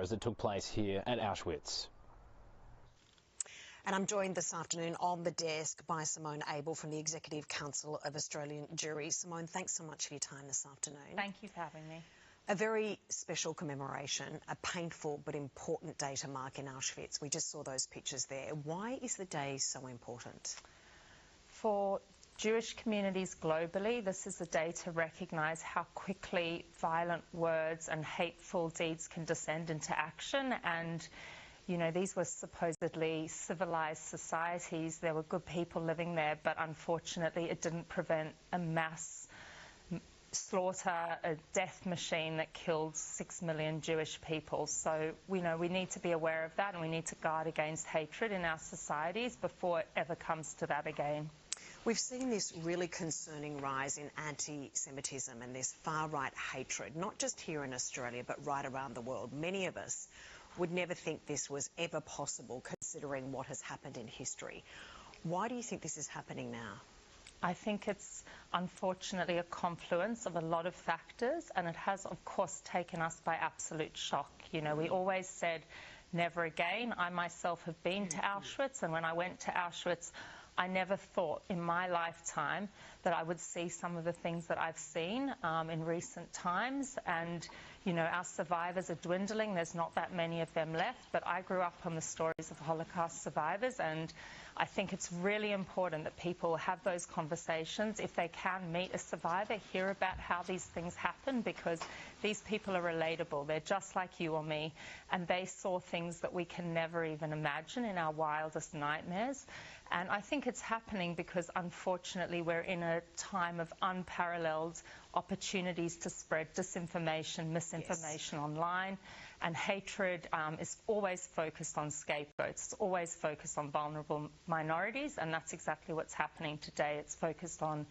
as it took place here at Auschwitz. And I'm joined this afternoon on the desk by Simone Abel from the Executive Council of Australian Juries. Simone, thanks so much for your time this afternoon. Thank you for having me. A very special commemoration, a painful but important day to mark in Auschwitz. We just saw those pictures there. Why is the day so important? For Jewish communities globally, this is a day to recognise how quickly violent words and hateful deeds can descend into action. And you know, these were supposedly civilised societies. There were good people living there, but unfortunately it didn't prevent a mass slaughter, a death machine that killed 6 million Jewish people. So we know we need to be aware of that, and we need to guard against hatred in our societies before it ever comes to that again. We've seen this really concerning rise in anti-Semitism and this far-right hatred, not just here in Australia, but right around the world. Many of us would never think this was ever possible, considering what has happened in history. Why do you think this is happening now? I think it's unfortunately a confluence of a lot of factors, and it has, of course, taken us by absolute shock. You know, we always said never again. I myself have been to Auschwitz, and when I went to Auschwitz, I never thought in my lifetime that I would see some of the things that I've seen in recent times. And, you know, our survivors are dwindling. There's not that many of them left. But I grew up on the stories of Holocaust survivors, and I think it's really important that people have those conversations. If they can meet a survivor, hear about how these things happen, because these people are relatable. They're just like you or me, and they saw things that we can never even imagine in our wildest nightmares. And I think it's happening because, unfortunately, we're in a time of unparalleled opportunities to spread disinformation, misinformation online, and hatred is always focused on scapegoats. It's always focused on vulnerable minorities, and that's exactly what's happening today. It's focused on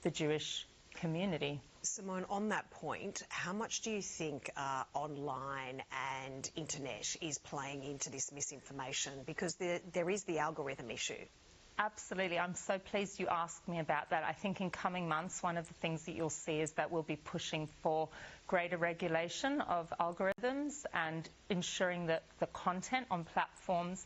the Jewish community. Simone, on that point, how much do you think online and internet is playing into this misinformation? Because there is the algorithm issue. Absolutely. I'm so pleased you asked me about that. I think in coming months, one of the things that you'll see is that we'll be pushing for greater regulation of algorithms and ensuring that the content on platforms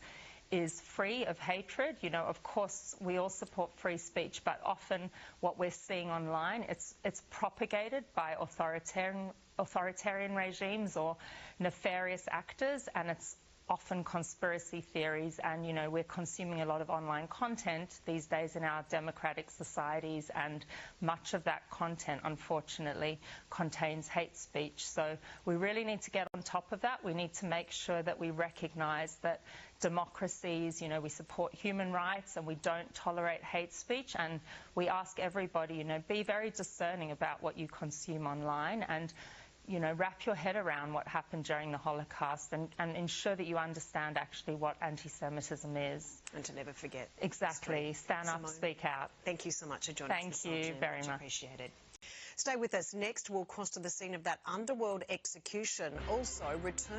is free of hatred. You know, of course, we all support free speech, but often what we're seeing online, it's propagated by authoritarian regimes or nefarious actors, and it's often conspiracy theories. And, you know, we're consuming a lot of online content these days in our democratic societies, and much of that content, unfortunately, contains hate speech. So we really need to get on top of that. We need to make sure that we recognise that democracies, you know, we support human rights and we don't tolerate hate speech. And we ask everybody, you know, be very discerning about what you consume online, and you know, wrap your head around what happened during the Holocaust, and ensure that you understand actually what anti-Semitism is. And to never forget. Exactly. Stand up, speak out. Thank you so much for joining us this afternoon. Thank you very much. Appreciated. Stay with us. Next, we'll cross to the scene of that underworld execution. Also, return